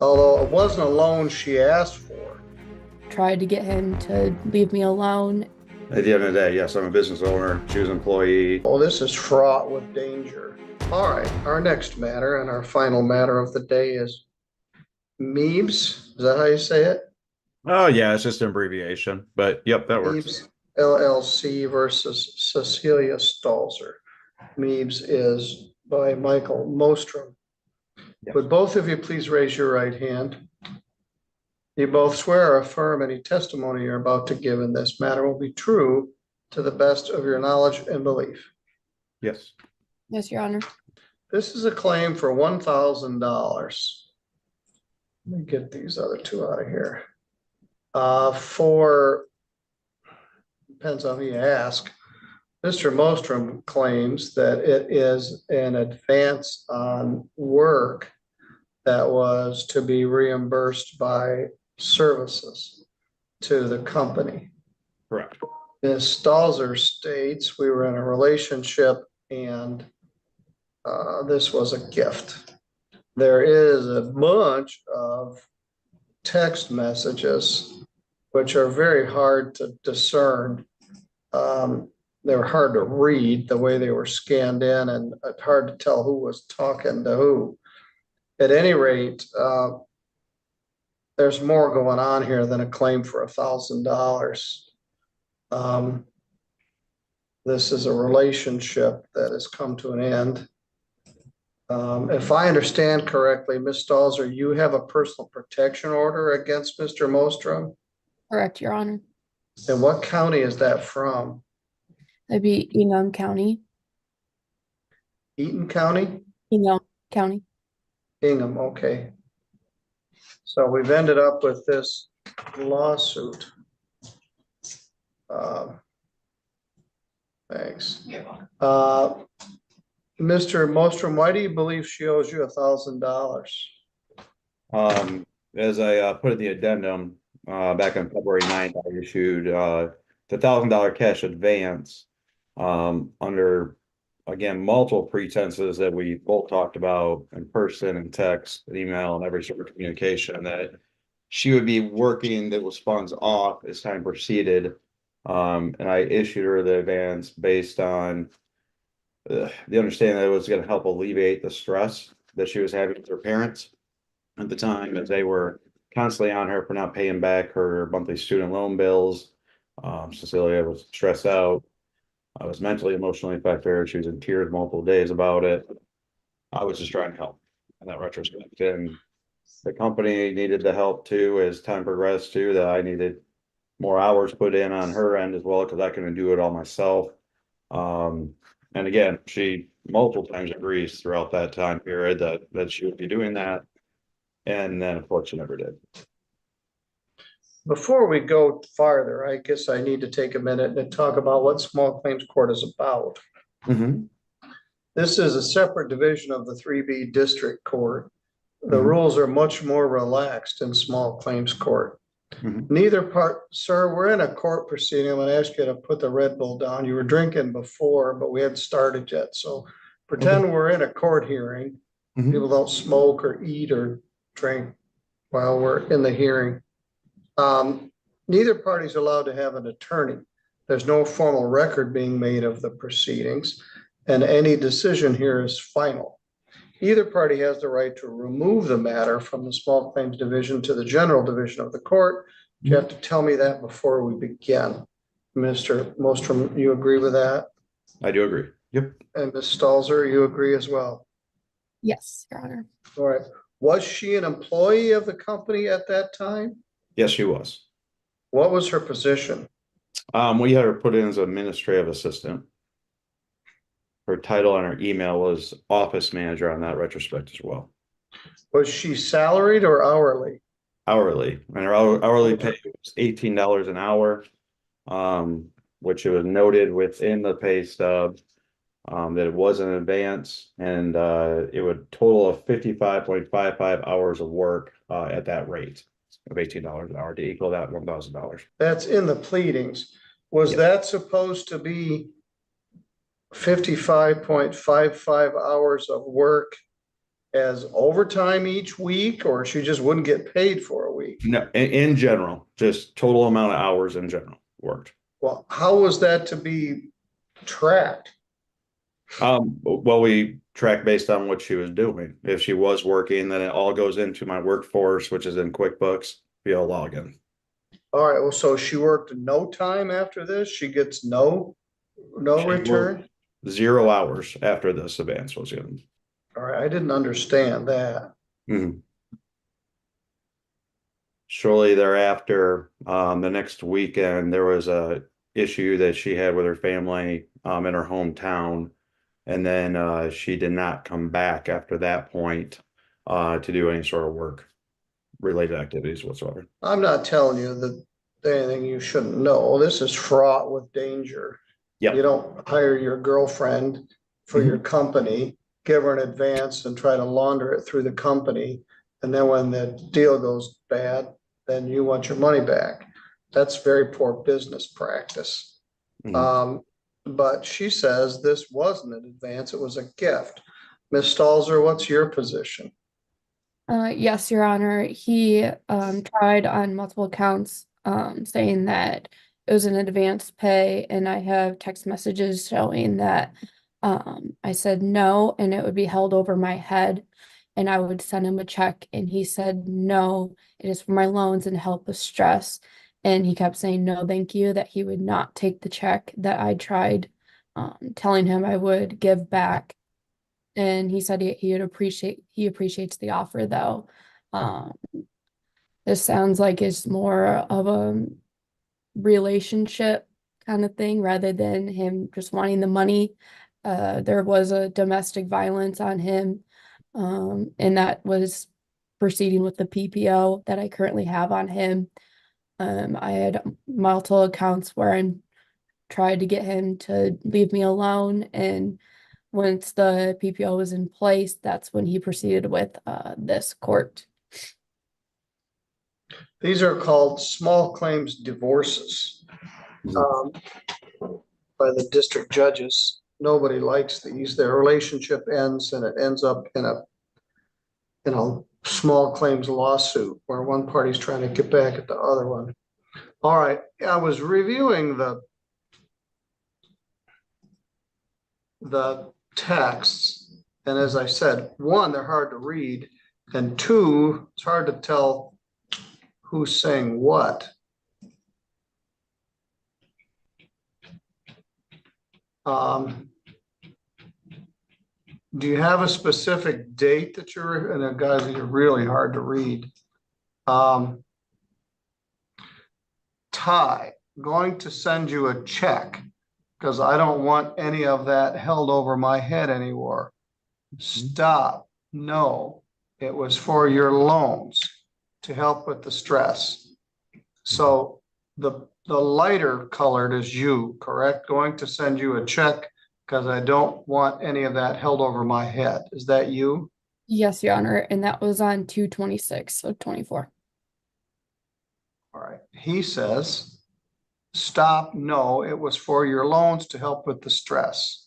although it wasn't a loan she asked for. Tried to get him to leave me alone. At the end of the day, yes, I'm a business owner. She was an employee. Well, this is fraught with danger. All right, our next matter and our final matter of the day is Meebs. Is that how you say it? Oh, yeah, it's just an abbreviation, but yep, that works. Meebs LLC versus Cecilia Stalzer. Meebs is by Michael Mostrom. Yes. Would both of you please raise your right hand? You both swear or affirm any testimony you're about to give in this matter will be true to the best of your knowledge and belief. Yes. Yes, Your Honor. This is a claim for $1,000. Let me get these other two out of here. Depends on who you ask. Mr. Mostrom claims that it is an advance on work that was to be reimbursed by services to the company. Correct. Ms. Stalzer states we were in a relationship and this was a gift. There is a bunch of text messages which are very hard to discern. They were hard to read the way they were scanned in, and it's hard to tell who was talking to who. At any rate, there's more going on here than a claim for $1,000. This is a relationship that has come to an end. If I understand correctly, Ms. Stalzer, you have a personal protection order against Mr. Mostrom? Correct, Your Honor. And what county is that from? That'd be Ingham County. Eaton County? Ingham County. Ingham, okay. So we've ended up with this lawsuit. Thanks. Mr. Mostrom, why do you believe she owes you $1,000? As I put in the addendum, back on February 9th, I issued the $1,000 cash advance under, again, multiple pretenses that we both talked about in person and text and email and every sort of communication, that she would be working those funds off as time proceeded. And I issued her the advance based on the understanding that it was going to help alleviate the stress that she was having with her parents at the time, as they were constantly on her for not paying back her monthly student loan bills. Cecilia was stressed out. I was mentally, emotionally affected. She was in tears multiple days about it. I was just trying to help in that retrospect. And the company needed the help too, as time progressed too, that I needed more hours put in on her end as well, because I couldn't do it all myself. And again, she multiple times agrees throughout that time period that she would be doing that. And then of course she never did. Before we go farther, I guess I need to take a minute and talk about what small claims court is about. Mm-hmm. This is a separate division of the 3B district court. The rules are much more relaxed in small claims court. Neither part, sir, we're in a court proceeding. I'm going to ask you to put the Red Bull down. You were drinking before, but we hadn't started yet. So pretend we're in a court hearing. People don't smoke or eat or drink while we're in the hearing. Neither party is allowed to have an attorney. There's no formal record being made of the proceedings, and any decision here is final. Either party has the right to remove the matter from the small claims division to the general division of the court. You have to tell me that before we begin. Mr. Mostrom, you agree with that? I do agree. Yep. And Ms. Stalzer, you agree as well? Yes, Your Honor. All right. Was she an employee of the company at that time? Yes, she was. What was her position? We had her put in as administrative assistant. Her title on her email was office manager on that retrospect as well. Was she salaried or hourly? Hourly, and her hourly pay was $18 an hour, which it was noted within the pay stub that it was an advance, and it would total of 55.55 hours of work at that rate of $18 an hour to equal that $1,000. That's in the pleadings. Was that supposed to be 55.55 hours of work as overtime each week, or she just wouldn't get paid for a week? No, in general, just total amount of hours in general worked. Well, how was that to be tracked? Well, we track based on what she was doing. If she was working, then it all goes into my workforce, which is in QuickBooks via login. All right, well, so she worked no time after this? She gets no She return? 0 hours after this advance was given. All right, I didn't understand that. Mhm. Shortly thereafter, the next weekend, there was a issue that she had with her family in her hometown. And then she did not come back after that point to do any sort of work related activities whatsoever. I'm not telling you that anything you shouldn't know. This is fraught with danger. You Yep. don't hire your girlfriend for your company, give her an advance and try to launder it through the company. And then when the deal goes bad, then you want your money back. That's very poor business practice. Mhm. But she says this wasn't an advance, it was a gift. Ms. Stalzer, what's your position? Yes, Your Honor. He tried on multiple accounts saying that it was an advance pay, and I have text messages showing that I said no, and it would be held over my head, and I would send him a check, and he said no, it is for my loans and help with stress. And he kept saying no, thank you, that he would not take the check that I tried telling him I would give back. And he said he appreciates the offer though. Um, this sounds like it's more of a relationship kind of thing rather than him just wanting the money. There was a domestic violence on him, and that was proceeding with the PPO that I currently have on him. I had multiple accounts where I tried to get him to leave me alone, and once the PPO was in place, that's when he proceeded with this court. These are called small claims divorces um, by the district judges. Nobody likes these. Their relationship ends and it ends up in a small claims lawsuit where one party's trying to get back at the other one. All right, I was reviewing the texts, and as I said, one, they're hard to read, and two, it's hard to tell who's saying what. Do you have a specific date that you're, and guys, these are really hard to read. Ty, going to send you a check because I don't want any of that held over my head anymore. Stop. No, it was for your loans to help with the stress. So the lighter colored is you, correct? Going to send you a check because I don't want any of that held over my head. Is that you? Yes, Your Honor, and that was on 2/26 of 24. All right. He says, stop. No, it was for your loans to help with the stress.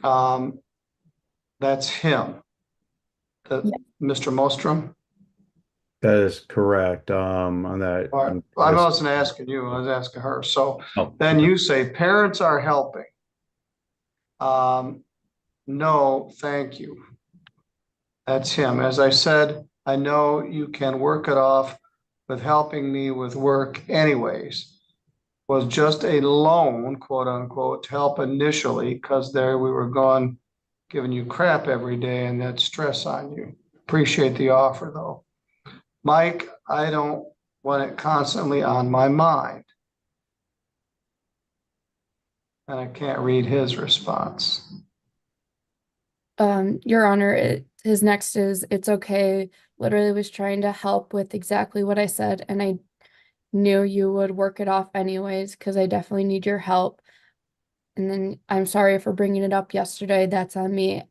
That's him. Yeah. Mr. Mostrom? That is correct. On that. All right. I wasn't asking you, I was asking her. So Oh. then you say parents are helping. No, thank you. That's him. As I said, I know you can work it off with helping me with work anyways. Was just a loan, quote unquote, to help initially because there we were gone giving you crap every day and that stress on you. Appreciate the offer though. Mike, I don't want it constantly on my mind. And I can't read his response. Your Honor, his next is, it's okay. Literally was trying to help with exactly what I said, and I knew you would work it off anyways, because I definitely need your help. And then I'm sorry for bringing it up yesterday. That's on me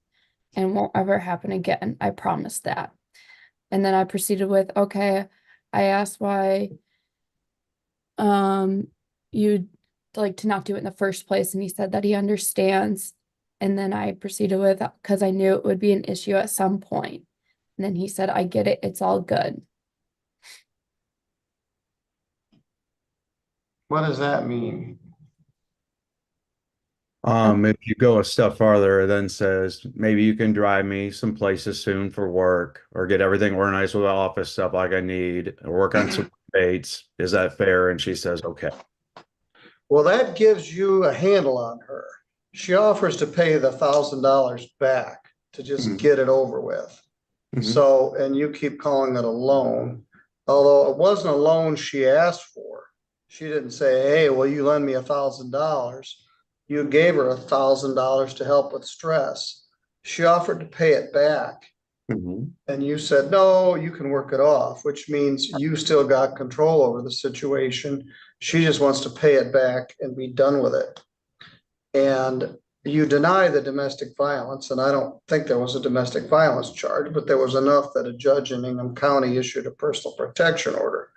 and won't ever happen again. I promise that. And then I proceeded with, okay, I asked why you'd like to not do it in the first place, and he said that he understands. And then I proceeded with, because I knew it would be an issue at some point. And then he said, I get it, it's all good. What does that mean? If you go a step farther, it then says maybe you can drive me some places soon for work or get everything organized with the office stuff like I need or work on some dates. Is that fair? And she says, okay. Well, that gives you a handle on her. She offers to pay the $1,000 back to just get it over with. So, and you keep calling it a loan, although it wasn't a loan she asked for. She didn't say, hey, will you lend me $1,000? You gave her $1,000 to help with stress. She offered to pay it back. And you said, no, you can work it off, which means you still got control over the situation. She just wants to pay it back and be done with it. And you deny the domestic violence, and I don't think there was a domestic violence charge, but there was enough that a judge in Ingham County issued a personal protection order.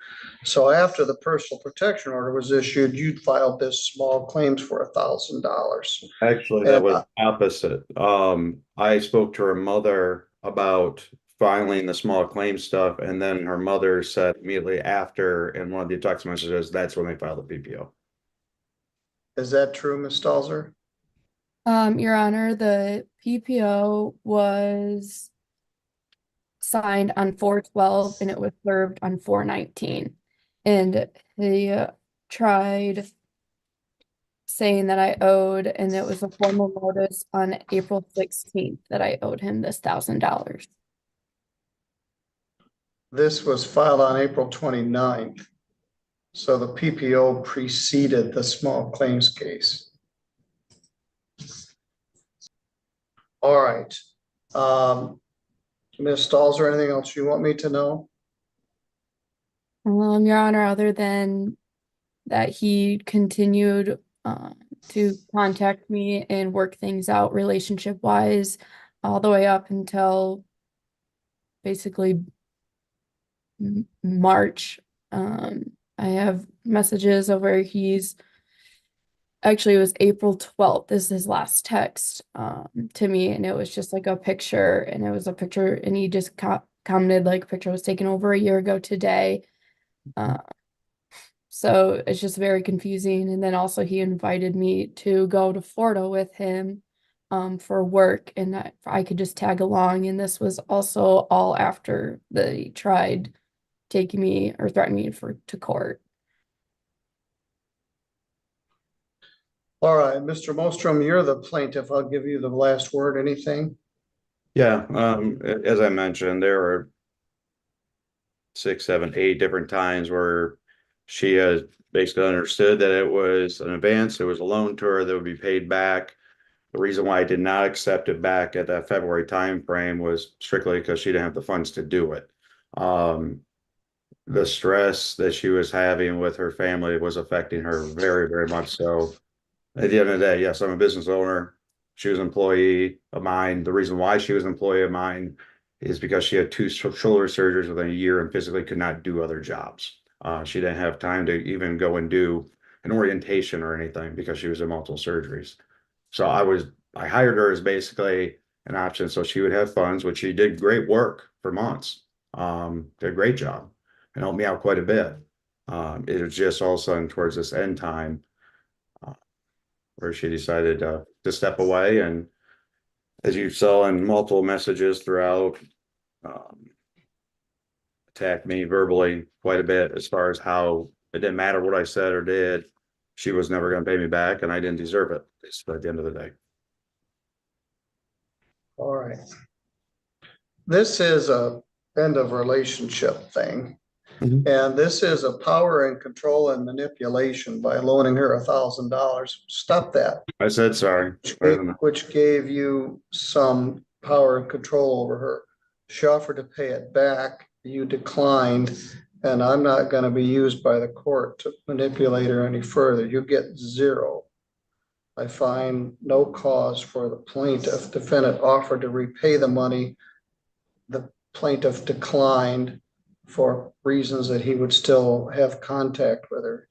So after the personal protection order was issued, you'd filed this small claims for $1,000. Actually, that was opposite. I spoke to her mother about filing the small claim stuff, and then her mother said immediately after in one of the text messages, that's when they filed the PPO. Is that true, Ms. Stalzer? Your Honor, the PPO was signed on 4/12 and it was served on 4/19. And he tried saying that I owed, and it was a formal notice on April 16th that I owed him this $1,000. This was filed on April 29th. So the PPO preceded the small claims case. All right. Ms. Stalzer, anything else you want me to know? Your Honor, other than that he continued to contact me and work things out relationship-wise all the way up until basically March. I have messages of where he's actually, it was April 12th. This is his last text to me, and it was just like a picture, and it was a picture, and he just commented like a picture was taken over a year ago today. So it's just very confusing. And then also he invited me to go to Florida with him for work, and I could just tag along. And this was also all after they tried taking me or threatening me to court. All right, Mr. Mostrom, you're the plaintiff. I'll give you the last word. Anything? Yeah, as I mentioned, there were 6, 7, 8 different times where she has basically understood that it was an advance, it was a loan to her that would be paid back. The reason why I did not accept it back at that February time frame was strictly because she didn't have the funds to do it. The stress that she was having with her family was affecting her very, very much so. At the end of the day, yes, I'm a business owner. She was an employee of mine. The reason why she was an employee of mine is because she had 2 shoulder surgeries within a year and physically could not do other jobs. She didn't have time to even go and do an orientation or anything because she was in multiple surgeries. So I hired her as basically an option so she would have funds, which she did great work for months. Did a great job and helped me out quite a bit. It was just all of a sudden towards this end time where she decided to step away. And as you saw in multiple messages throughout, attacked me verbally quite a bit as far as how it didn't matter what I said or did. She was never going to pay me back, and I didn't deserve it at the end of the day. All right. This is a end of relationship thing. And this is a power and control and manipulation by loaning her $1,000. Stop that. I said sorry. Which gave you some power and control over her. She offered to pay it back. You declined, and I'm not going to be used by the court to manipulate her any further. You get 0. I find no cause for the plaintiff. Defendant offered to repay the money. The plaintiff declined for reasons that he would still have contact with her.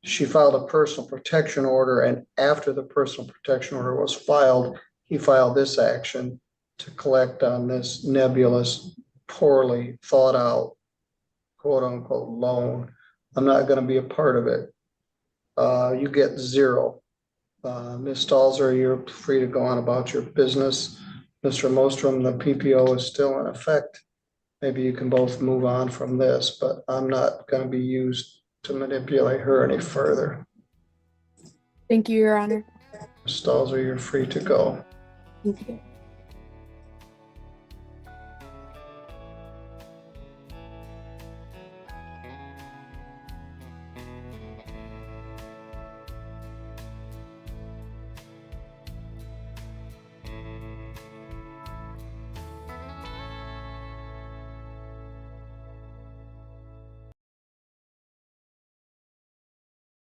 She filed a personal protection order, and after the personal protection order was filed, he filed this action to collect on this nebulous, poorly thought out, quote unquote, loan. I'm not gonna be a part of it. You get zero. Ms. Stalzer, you're free to go on about your business. Mr. Mostrom, the PPO is still in effect. Maybe you can both move on from this, but I'm not gonna be used to manipulate her any further. Thank you, Your Honor. Ms. Stalzer, you're free to go. Thank you.